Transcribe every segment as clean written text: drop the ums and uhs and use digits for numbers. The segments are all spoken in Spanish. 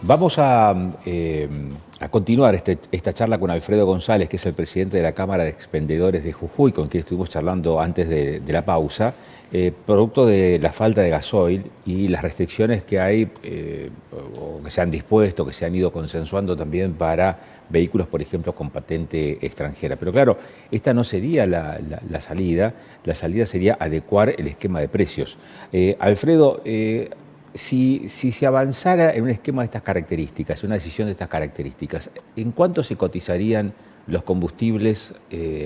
Vamos a continuar esta charla con Alfredo González, que es el presidente de la Cámara de Expendedores de Jujuy, con quien estuvimos charlando antes de la pausa, producto de la falta de gasoil y las restricciones que hay, o que se han dispuesto, que se han ido consensuando también para vehículos, por ejemplo, con patente extranjera. Pero claro, esta no sería la salida sería adecuar el esquema de precios. Alfredo, si se avanzara en un esquema de estas características, una decisión de estas características, ¿en cuánto se cotizarían los combustibles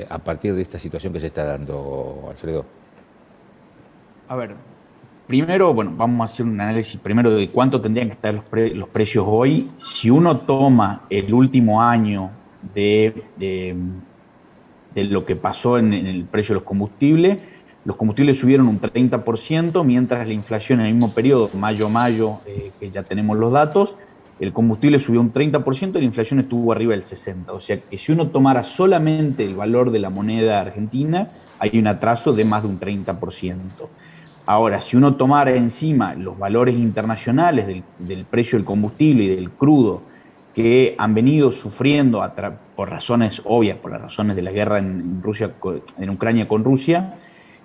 a partir de esta situación que se está dando, Alfredo? A ver, primero, bueno, vamos a hacer un análisis primero de cuánto tendrían que estar los precios hoy. Si uno toma el último año de lo que pasó en el precio de los combustibles subieron un 30%, mientras la inflación en el mismo periodo, mayo a mayo, que ya tenemos los datos, el combustible subió un 30% y la inflación estuvo arriba del 60%. O sea que si uno tomara solamente el valor de la moneda argentina, hay un atraso de más de un 30%. Ahora, si uno tomara encima los valores internacionales del precio del combustible y del crudo que han venido sufriendo por razones obvias, por las razones de la guerra en Ucrania con Rusia,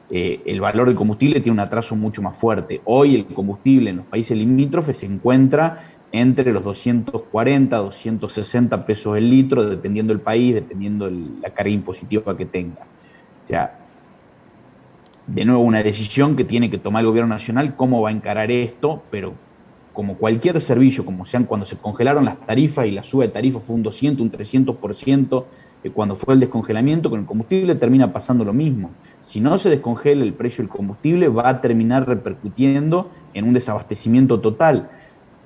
el valor del combustible tiene un atraso mucho más fuerte. Hoy el combustible en los países limítrofes se encuentra entre los 240, 260 pesos el litro, dependiendo del país, dependiendo la carga impositiva que tenga. O sea, de nuevo, una decisión que tiene que tomar el gobierno nacional, cómo va a encarar esto, pero como cualquier servicio, como sean cuando se congelaron las tarifas y la suba de tarifas fue un 200, un 300%, cuando fue el descongelamiento, con el combustible termina pasando lo mismo. Si no se descongela el precio del combustible, va a terminar repercutiendo en un desabastecimiento total,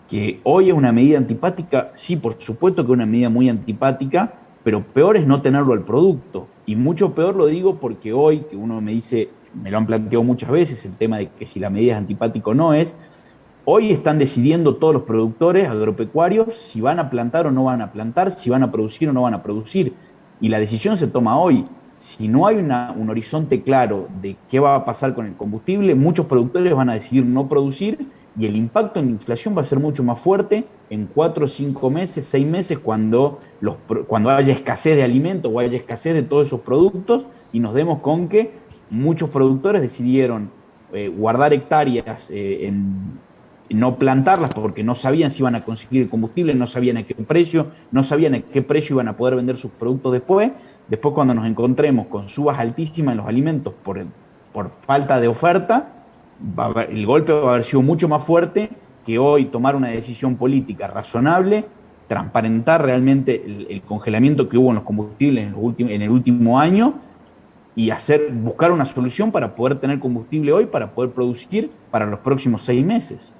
que hoy es una medida antipática, sí, por supuesto que es una medida muy antipática, pero peor es no tenerlo al producto. Y mucho peor lo digo porque hoy, que uno me dice, me lo han planteado muchas veces, el tema de que si la medida es antipática o no es, hoy están decidiendo todos los productores agropecuarios si van a plantar o no van a plantar, si van a producir o no van a producir. Y la decisión se toma hoy. Si no hay un horizonte claro de qué va a pasar con el combustible, muchos productores van a decidir no producir y el impacto en la inflación va a ser mucho más fuerte en 4, 5 meses, 6 meses, cuando haya escasez de alimentos o haya escasez de todos esos productos y nos demos con que muchos productores decidieron guardar hectáreas no plantarlas porque no sabían si iban a conseguir el combustible, no sabían a qué precio, no sabían a qué precio iban a poder vender sus productos después. Después, cuando nos encontremos con subas altísimas en los alimentos por falta de oferta, el golpe va a haber sido mucho más fuerte que hoy tomar una decisión política razonable, transparentar realmente el congelamiento que hubo en los combustibles en el último año y buscar una solución para poder tener combustible hoy, para poder producir para los próximos 6 meses.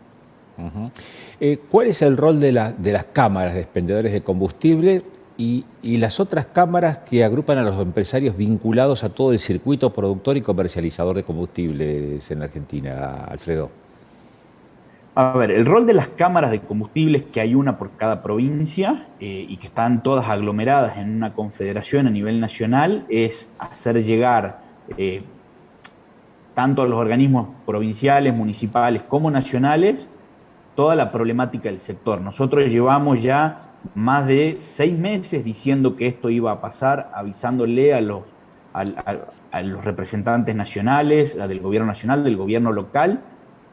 ¿Cuál es el rol de las cámaras de expendedores de combustible y las otras cámaras que agrupan a los empresarios vinculados a todo el circuito productor y comercializador de combustibles en la Argentina, Alfredo? A ver, el rol de las cámaras de combustibles, que hay una por cada provincia y que están todas aglomeradas en una confederación a nivel nacional, es hacer llegar tanto a los organismos provinciales, municipales como nacionales toda la problemática del sector. Nosotros llevamos ya más de 6 meses diciendo que esto iba a pasar, avisándole a los representantes nacionales, del gobierno nacional, del gobierno local,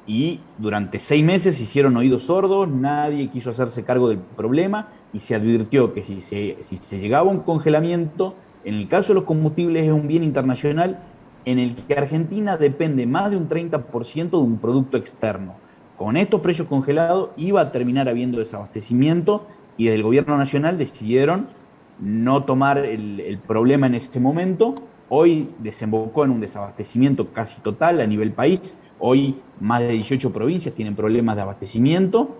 y durante 6 meses se hicieron oídos sordos, nadie quiso hacerse cargo del problema y se advirtió que si se llegaba a un congelamiento, en el caso de los combustibles es un bien internacional en el que Argentina depende más de un 30% de un producto externo. Con estos precios congelados iba a terminar habiendo desabastecimiento y desde el gobierno nacional decidieron no tomar el problema en este momento. Hoy desembocó en un desabastecimiento casi total a nivel país. Hoy más de 18 provincias tienen problemas de abastecimiento,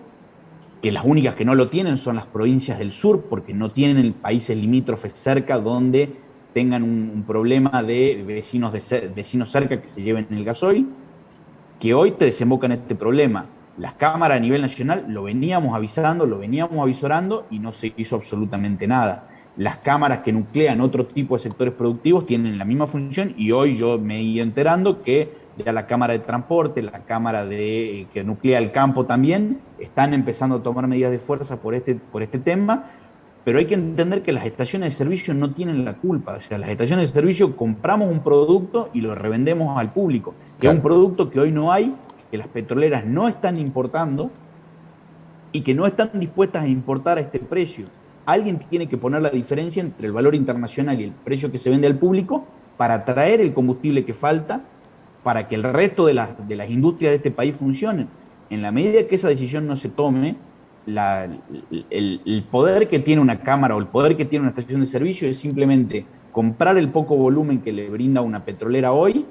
que las únicas que no lo tienen son las provincias del sur, porque no tienen países limítrofes cerca donde tengan un problema de vecinos cerca que se lleven el gasoil, que hoy te desemboca en este problema. Las cámaras a nivel nacional lo veníamos avisando, lo veníamos avisorando y no se hizo absolutamente nada. Las cámaras que nuclean otro tipo de sectores productivos tienen la misma función y hoy yo me he ido enterando que ya la Cámara de Transporte, la Cámara que nuclea el campo también, están empezando a tomar medidas de fuerza por este tema, pero hay que entender que las estaciones de servicio no tienen la culpa. O sea, las estaciones de servicio compramos un producto y lo revendemos al público, que es un Claro. producto que hoy no hay, que las petroleras no están importando y que no están dispuestas a importar a este precio. Alguien tiene que poner la diferencia entre el valor internacional y el precio que se vende al público para traer el combustible que falta para que el resto de las industrias de este país funcionen. En la medida que esa decisión no se tome, el poder que tiene una cámara o el poder que tiene una estación de servicio es simplemente comprar el poco volumen que le brinda una petrolera hoy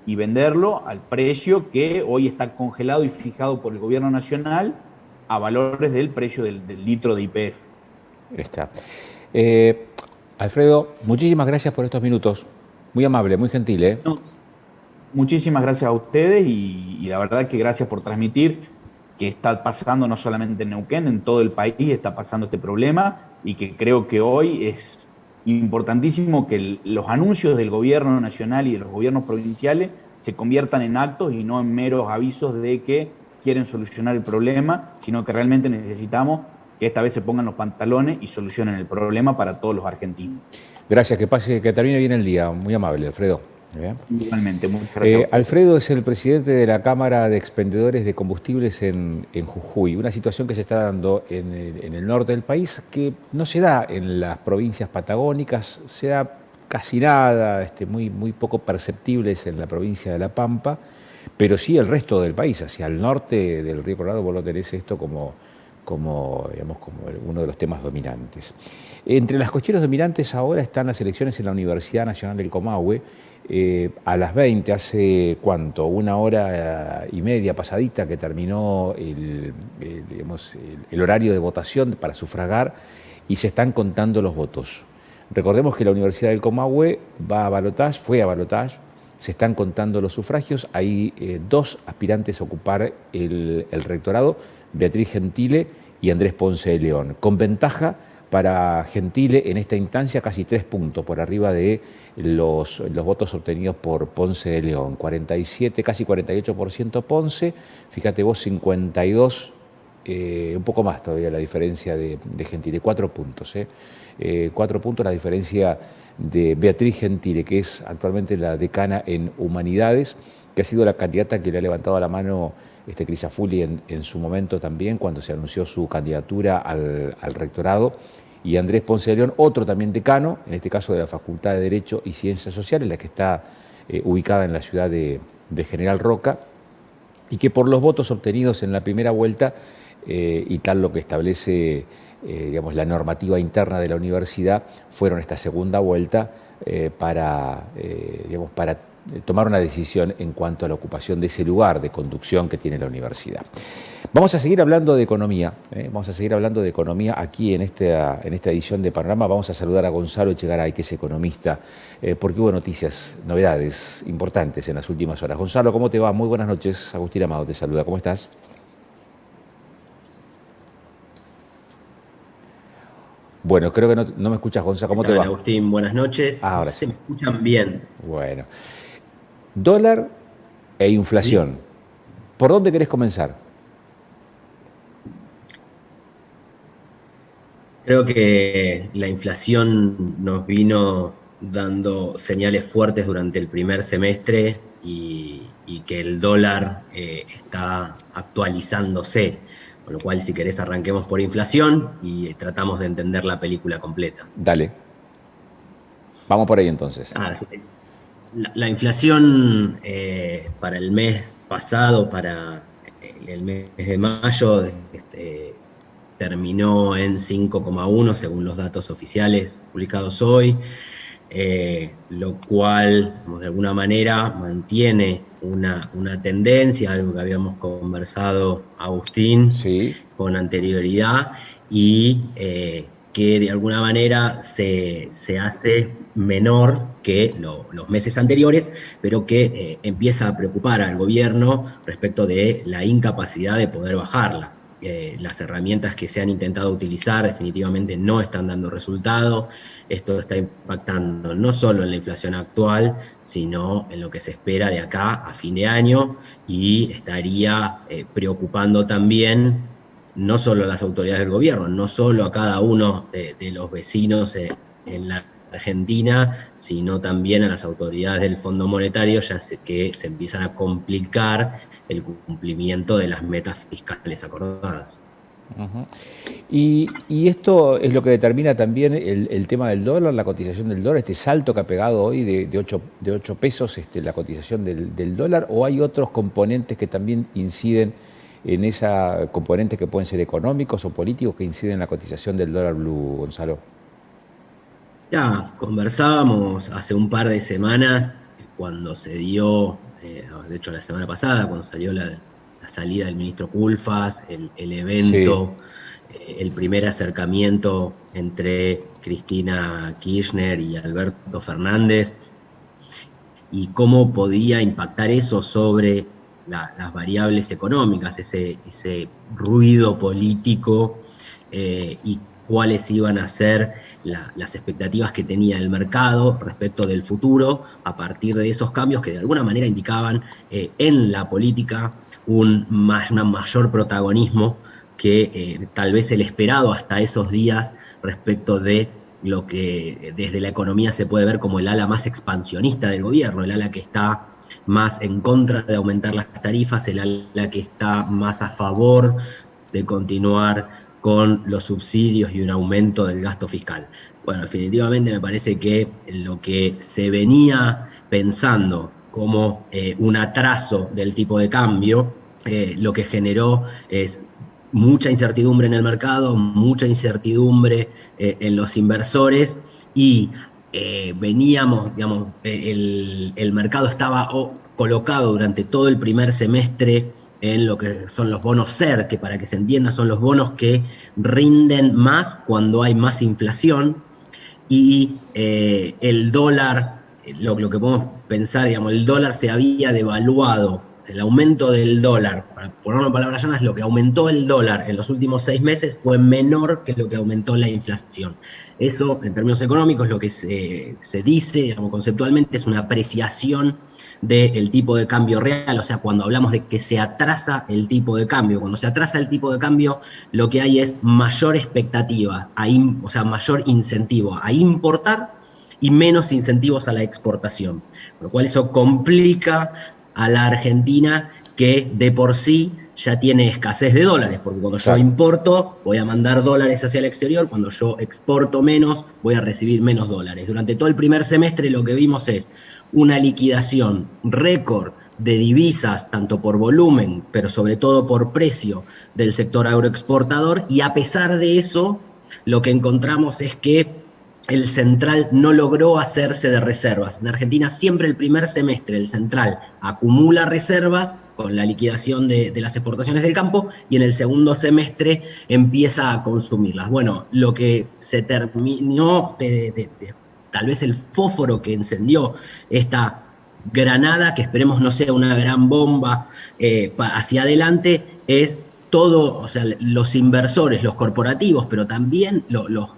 y venderlo al precio que hoy está congelado y fijado por el gobierno nacional a valores del precio del litro de YPF. Está. Eh, Alfredo, muchísimas gracias por estos minutos. Muy amable, muy gentil, ¿eh? No, muchísimas gracias a ustedes y la verdad que gracias por transmitir que está pasando no solamente en Neuquén, en todo el país está pasando este problema y que creo que hoy es importantísimo que los anuncios del gobierno nacional y de los gobiernos provinciales se conviertan en actos y no en meros avisos de que quieren solucionar el problema, sino que realmente necesitamos que esta vez se pongan los pantalones y solucionen el problema para todos los argentinos. Gracias, que termine bien el día. Muy amable, Alfredo. Bien. Igualmente, muchas gracias. Alfredo es el presidente de la Cámara de Expendedores de Combustibles en Jujuy, una situación que se está dando en el norte del país que no se da en las provincias patagónicas, se da casi nada, muy, muy poco perceptibles en la provincia de La Pampa, pero sí el resto del país, hacia el norte del Río Colorado, vos lo tenés esto digamos, como uno de los temas dominantes. Entre las cuestiones dominantes ahora están las elecciones en la Universidad Nacional del Comahue. A las 20, hace ¿cuánto? 1 hora y media pasadita que terminó digamos, el horario de votación para sufragar y se están contando los votos. Recordemos que la Universidad del Comahue fue a balotaje, se están contando los sufragios, hay 2 aspirantes a ocupar el rectorado, Beatriz Gentile y Andrés Ponce de León, con ventaja para Gentile en esta instancia casi 3 puntos por arriba de los votos obtenidos por Ponce de León, 47, casi 48% Ponce, fíjate vos 52, un poco más todavía la diferencia de Gentile, 4 puntos, 4 puntos la diferencia de Beatriz Gentile, que es actualmente la decana en Humanidades, que ha sido la candidata que le ha levantado la mano Crisafulli en su momento también, cuando se anunció su candidatura al rectorado, y Andrés Ponce de León, otro también decano, en este caso de la Facultad de Derecho y Ciencias Sociales, la que está ubicada en la ciudad de General Roca, y que por los votos obtenidos en la primera vuelta, y tal lo que establece digamos, la normativa interna de la universidad, fueron esta segunda vuelta para tomar una decisión en cuanto a la ocupación de ese lugar de conducción que tiene la universidad. Vamos a seguir hablando de economía, vamos a seguir hablando de economía aquí en esta edición de Panorama. Vamos a saludar a Gonzalo Echegaray, que es economista, porque hubo noticias, novedades importantes en las últimas horas. Gonzalo, ¿cómo te va? Muy buenas noches. Agustín Amado te saluda. ¿Cómo estás? Bueno, creo que no me escuchas, Gonzalo. ¿Cómo te va? Agustín, buenas noches. Ahora Se sí. me escuchan bien. Bueno. Dólar e inflación. Sí. ¿Por dónde querés comenzar? Creo que la inflación nos vino dando señales fuertes durante el primer semestre y que el dólar está actualizándose. Con lo cual, si querés, arranquemos por inflación y tratamos de entender la película completa. Dale. Vamos por ahí entonces. Sí. La inflación para el mes pasado, para el mes de mayo, terminó en 5,1 según los datos oficiales publicados hoy, lo cual, de alguna manera, mantiene una tendencia, algo que habíamos conversado, Agustín, sí, con anterioridad, y que de alguna manera se hace menor que los meses anteriores, pero que empieza a preocupar al gobierno respecto de la incapacidad de poder bajarla. las herramientas que se han intentado utilizar definitivamente no están dando resultado. Esto está impactando no solo en la inflación actual, sino en lo que se espera de acá a fin de año, y estaría preocupando también no solo a las autoridades del gobierno, no solo a cada uno de los vecinos en la Argentina, sino también a las autoridades del Fondo Monetario, ya que se empiezan a complicar el cumplimiento de las metas fiscales acordadas. Uh-huh. Y esto es lo que determina también el tema del dólar, la cotización del dólar, este salto que ha pegado hoy de 8 pesos, la cotización del dólar, ¿o hay otros componentes que también inciden en esa componentes que pueden ser económicos o políticos que inciden en la cotización del dólar blue, Gonzalo? Ya conversábamos hace un par de semanas cuando se dio, de hecho la semana pasada, cuando salió la salida del ministro Culfas, el evento, sí, el primer acercamiento entre Cristina Kirchner y Alberto Fernández, y cómo podía impactar eso sobre las variables económicas, ese ruido político, y cuáles iban a ser las expectativas que tenía el mercado respecto del futuro a partir de esos cambios que de alguna manera indicaban en la política un mayor protagonismo que tal vez el esperado hasta esos días respecto de lo que desde la economía se puede ver como el ala más expansionista del gobierno, el ala que está más en contra de aumentar las tarifas, el ala que está más a favor de continuar con los subsidios y un aumento del gasto fiscal. Bueno, definitivamente me parece que lo que se venía pensando como un atraso del tipo de cambio, lo que generó es mucha incertidumbre en el mercado, mucha incertidumbre en los inversores, y veníamos, digamos, el mercado estaba colocado durante todo el primer semestre en lo que son los bonos SER, que para que se entienda son los bonos que rinden más cuando hay más inflación, y el dólar, lo que podemos pensar, digamos, el dólar se había devaluado, el aumento del dólar, para ponerlo en palabras llanas, lo que aumentó el dólar en los últimos 6 meses fue menor que lo que aumentó la inflación. Eso, en términos económicos, lo que se dice, digamos, conceptualmente, es una apreciación del tipo de cambio real. O sea, cuando hablamos de que se atrasa el tipo de cambio, cuando se atrasa el tipo de cambio, lo que hay es mayor expectativa, o sea, mayor incentivo a importar y menos incentivos a la exportación. Por lo cual eso complica a la Argentina, que de por sí ya tiene escasez de dólares, porque cuando yo importo voy a mandar dólares hacia el exterior, cuando yo exporto menos voy a recibir menos dólares. Durante todo el primer semestre lo que vimos es una liquidación récord de divisas, tanto por volumen, pero sobre todo por precio, del sector agroexportador, y a pesar de eso, lo que encontramos es que el central no logró hacerse de reservas. En Argentina siempre el primer semestre el central acumula reservas con la liquidación de las exportaciones del campo, y en el segundo semestre empieza a consumirlas. Bueno, lo que se terminó tal vez el fósforo que encendió esta granada, que esperemos no sea una gran bomba hacia adelante, es todo, o sea, los inversores, los corporativos, pero también los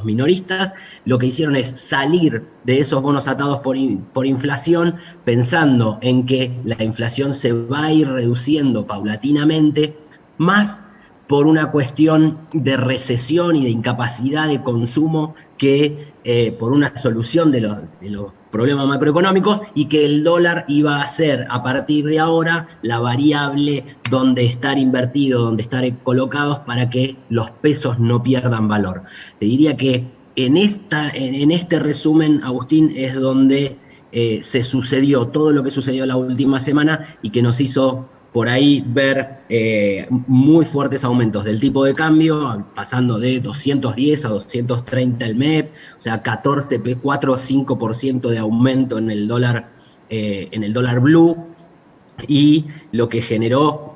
minoristas, lo que hicieron es salir de esos bonos atados por inflación, pensando en que la inflación se va a ir reduciendo paulatinamente, más por una cuestión de recesión y de incapacidad de consumo que por una solución de los problemas macroeconómicos, y que el dólar iba a ser a partir de ahora la variable donde estar invertido, donde estar colocados para que los pesos no pierdan valor. Te diría que en este resumen, Agustín, es donde se sucedió todo lo que sucedió la última semana y que nos hizo por ahí ver muy fuertes aumentos del tipo de cambio, pasando de 210 a 230 el MEP, o sea, 4 o 5% de aumento en el dólar blue, y lo que generó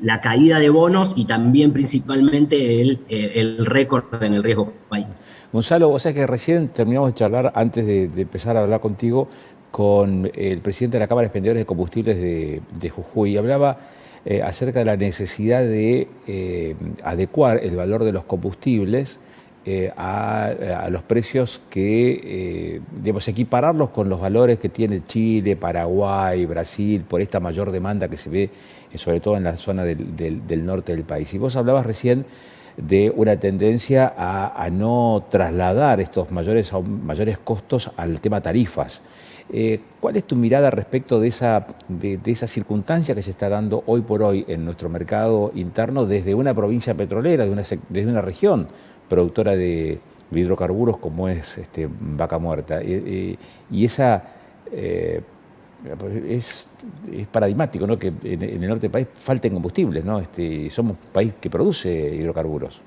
la caída de bonos y también principalmente el récord en el riesgo país. Gonzalo, vos sabés que recién terminamos de charlar, antes de empezar a hablar contigo, con el presidente de la Cámara de Expendedores de Combustibles de Jujuy. Hablaba acerca de la necesidad de adecuar el valor de los combustibles a los precios que, debemos equipararlos con los valores que tiene Chile, Paraguay, Brasil, por esta mayor demanda que se ve, sobre todo en la zona del norte del país. Y vos hablabas recién de una tendencia a no trasladar estos mayores costos al tema tarifas. ¿Cuál es tu mirada respecto de esa circunstancia que se está dando hoy por hoy en nuestro mercado interno desde una provincia petrolera, desde una región productora de hidrocarburos como es Vaca Muerta? Y esa es paradigmático, ¿no? Que en el norte del país falten combustibles, ¿no? Somos un país que produce hidrocarburos.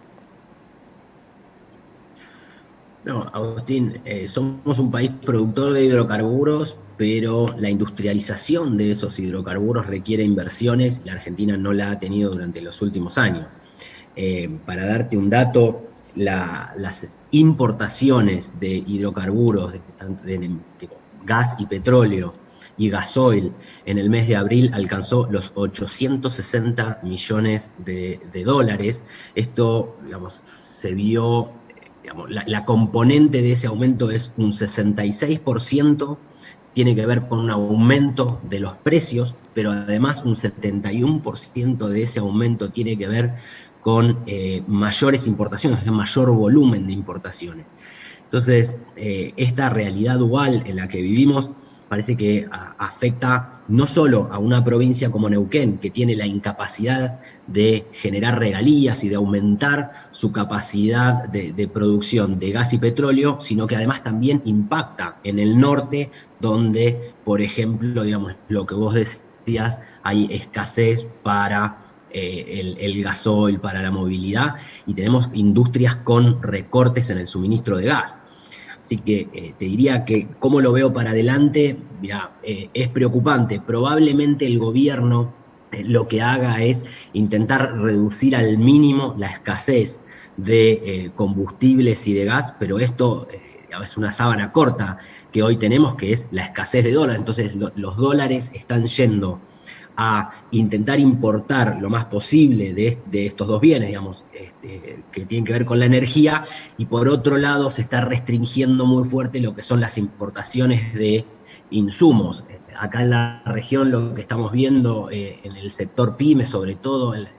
No, Agustín, somos un país productor de hidrocarburos, pero la industrialización de esos hidrocarburos requiere inversiones y la Argentina no la ha tenido durante los últimos años. Para darte un dato, las importaciones de hidrocarburos, de gas y petróleo y gasoil en el mes de abril alcanzó los 860 millones de dólares. Esto, digamos, se vio... La componente de ese aumento es un 66%, tiene que ver con un aumento de los precios, pero además un 71% de ese aumento tiene que ver con mayores importaciones, mayor volumen de importaciones. Entonces, esta realidad dual en la que vivimos parece que afecta no solo a una provincia como Neuquén, que tiene la incapacidad de generar regalías y de aumentar su capacidad de producción de gas y petróleo, sino que además también impacta en el norte, donde, por ejemplo, digamos, lo que vos decías, hay escasez para el gasoil, para la movilidad, y tenemos industrias con recortes en el suministro de gas. Así que te diría que cómo lo veo para adelante, mirá, es preocupante. Probablemente el gobierno lo que haga es intentar reducir al mínimo la escasez de combustibles y de gas, pero esto es una sábana corta que hoy tenemos, que es la escasez de dólares. Entonces los dólares están yendo a intentar importar lo más posible de estos dos bienes, digamos, que tienen que ver con la energía, y por otro lado se está restringiendo muy fuerte lo que son las importaciones de insumos. Acá en la región lo que estamos viendo en el sector PYME, sobre todo en las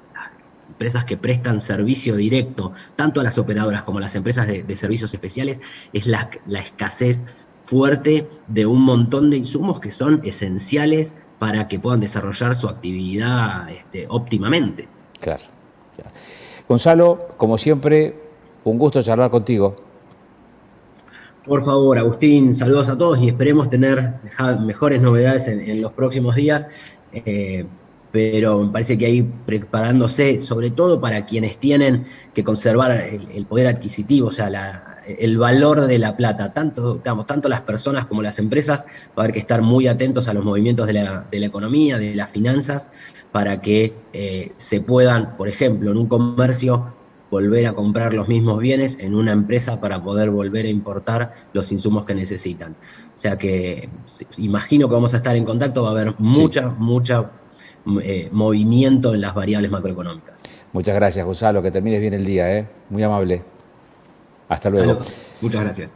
empresas que prestan servicio directo, tanto a las operadoras como a las empresas de servicios especiales, es la escasez fuerte de un montón de insumos que son esenciales para que puedan desarrollar su actividad óptimamente. Claro, claro. Gonzalo, como siempre, un gusto charlar contigo. Por favor, Agustín, saludos a todos y esperemos tener mejores novedades en los próximos días, pero me parece que hay preparándose, sobre todo para quienes tienen que conservar el poder adquisitivo, o sea, el valor de la plata. Tanto las personas como las empresas va a haber que estar muy atentos a los movimientos de la economía, de las finanzas, para que se puedan, por ejemplo, en un comercio, volver a comprar los mismos bienes, en una empresa para poder volver a importar los insumos que necesitan. O sea que imagino que vamos a estar en contacto, va a haber mucha movimiento en las variables macroeconómicas. Muchas gracias, Gonzalo, que termines bien el día, muy amable. Hasta luego. Muchas gracias.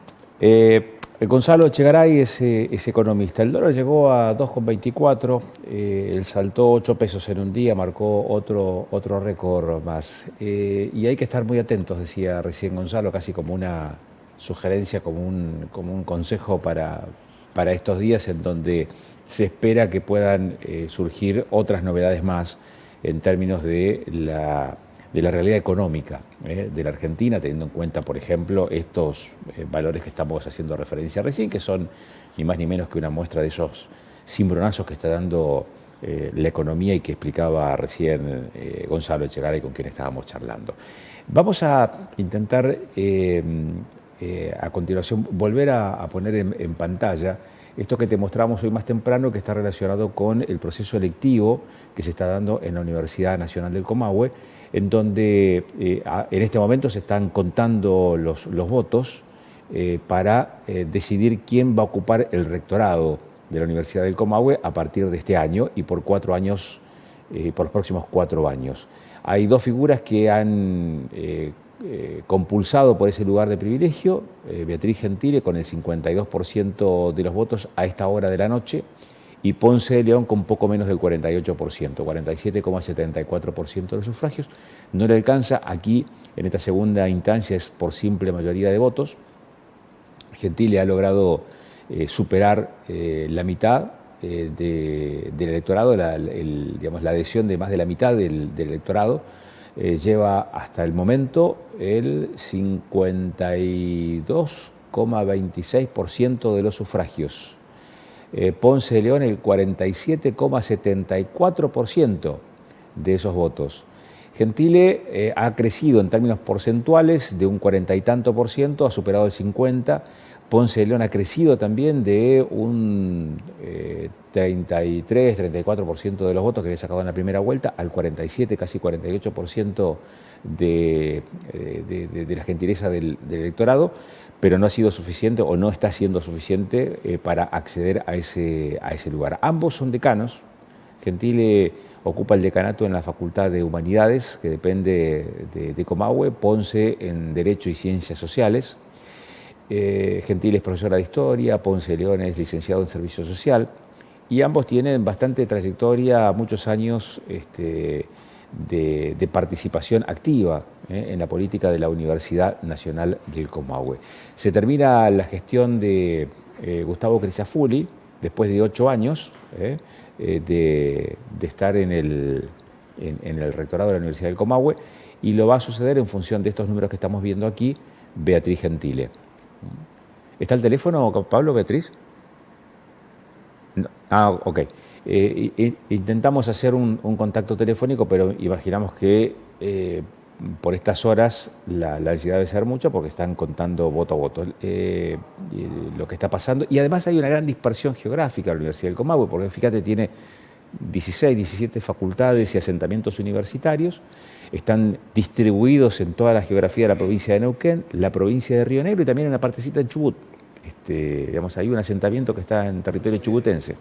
Gonzalo Echegaray es economista. El dólar llegó a 2,24, él saltó 8 pesos en un día, marcó otro récord más. Y hay que estar muy atentos, decía recién Gonzalo, casi como una sugerencia, como un consejo para estos días en donde se espera que puedan surgir otras novedades más en términos de la realidad económica de la Argentina, teniendo en cuenta, por ejemplo, estos valores que estamos haciendo referencia recién, que son ni más ni menos que una muestra de esos cimbronazos que está dando la economía y que explicaba recién Gonzalo Echegaray, con quien estábamos charlando. Vamos a intentar a continuación volver a poner en pantalla esto que te mostramos hoy más temprano, que está relacionado con el proceso electivo que se está dando en la Universidad Nacional del Comahue, en donde en este momento se están contando los votos para decidir quién va a ocupar el rectorado de la Universidad del Comahue a partir de este año y por 4 años por los próximos 4 años. Hay 2 figuras que han compulsado por ese lugar de privilegio, Beatriz Gentile con el 52% de los votos a esta hora de la noche, y Ponce de León con poco menos del 48%, 47,74% de los sufragios. No le alcanza, aquí en esta segunda instancia es por simple mayoría de votos. Gentile ha logrado superar la mitad del electorado, la adhesión de más de la mitad del electorado. Lleva hasta el momento el 52,26% de los sufragios. Ponce de León el 47,74% de esos votos. Gentile ha crecido en términos porcentuales de un 40 y tanto por ciento, ha superado el 50%. Ponce de León ha crecido también de un 33-34% de los votos que había sacado en la primera vuelta al 47, casi 48% de la gentileza del electorado, pero no ha sido suficiente o no está siendo suficiente para acceder a ese lugar. Ambos son decanos. Gentile ocupa el decanato en la Facultad de Humanidades, que depende de Comahue, Ponce en Derecho y Ciencias Sociales. Gentile es profesora de Historia, Ponce de León es licenciado en Servicio Social, y ambos tienen bastante trayectoria, muchos años de participación activa en la política de la Universidad Nacional del Comahue. Se termina la gestión de Gustavo Crisafulli, después de 8 años de estar en el rectorado de la Universidad del Comahue, y lo va a suceder, en función de estos números que estamos viendo aquí, Beatriz Gentile. ¿Está el teléfono, Pablo, Beatriz? No. Ok. Intentamos hacer un contacto telefónico, pero imaginamos que por estas horas la ansiedad debe ser mucha, porque están contando voto a voto lo que está pasando. Y además hay una gran dispersión geográfica en la Universidad del Comahue, porque fíjate, tiene 16, 17 facultades y asentamientos universitarios. Están distribuidos en toda la geografía de la provincia de Neuquén, la provincia de Río Negro y también en una partecita en Chubut. Hay un asentamiento que está en territorio chubutense.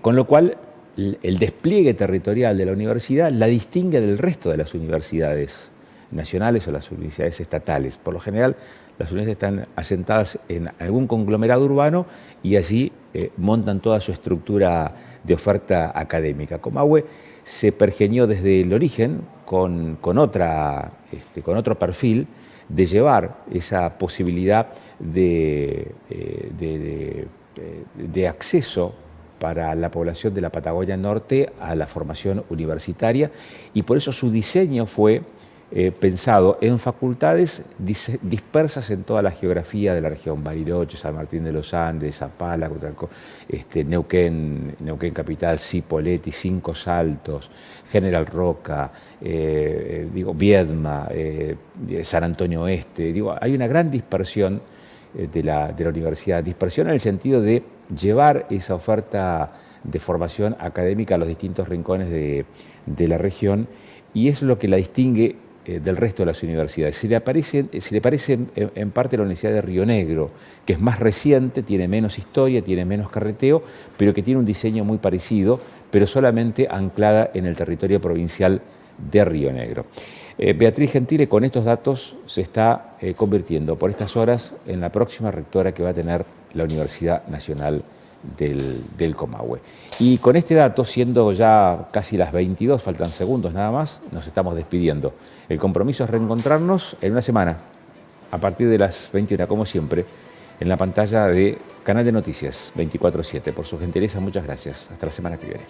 Con lo cual, el despliegue territorial de la universidad la distingue del resto de las universidades nacionales o las universidades estatales. Por lo general, las universidades están asentadas en algún conglomerado urbano y allí montan toda su estructura de oferta académica. Comahue se pergeñó desde el origen con otro perfil de llevar esa posibilidad de acceso para la población de la Patagonia Norte a la formación universitaria, y por eso su diseño fue pensado en facultades dispersas en toda la geografía de la región: Bariloche, San Martín de los Andes, Zapala, Neuquén Capital, Cipolletti, Cinco Saltos, General Roca, Viedma, San Antonio Oeste. Hay una gran dispersión de la universidad, dispersión en el sentido de llevar esa oferta de formación académica a los distintos rincones de la región, y es lo que la distingue del resto de las universidades. Se le parece en parte la Universidad de Río Negro, que es más reciente, tiene menos historia, tiene menos carreteo, pero que tiene un diseño muy parecido, pero solamente anclada en el territorio provincial de Río Negro. Beatriz Gentile, con estos datos, se está convirtiendo por estas horas en la próxima rectora que va a tener la Universidad Nacional del Comahue. Y con este dato, siendo ya casi las 22, faltan segundos nada más, nos estamos despidiendo. El compromiso es reencontrarnos en una semana, a partir de las 21, como siempre, en la pantalla de Canal de Noticias 24/7. Por su gentileza, muchas gracias. Hasta la semana que viene.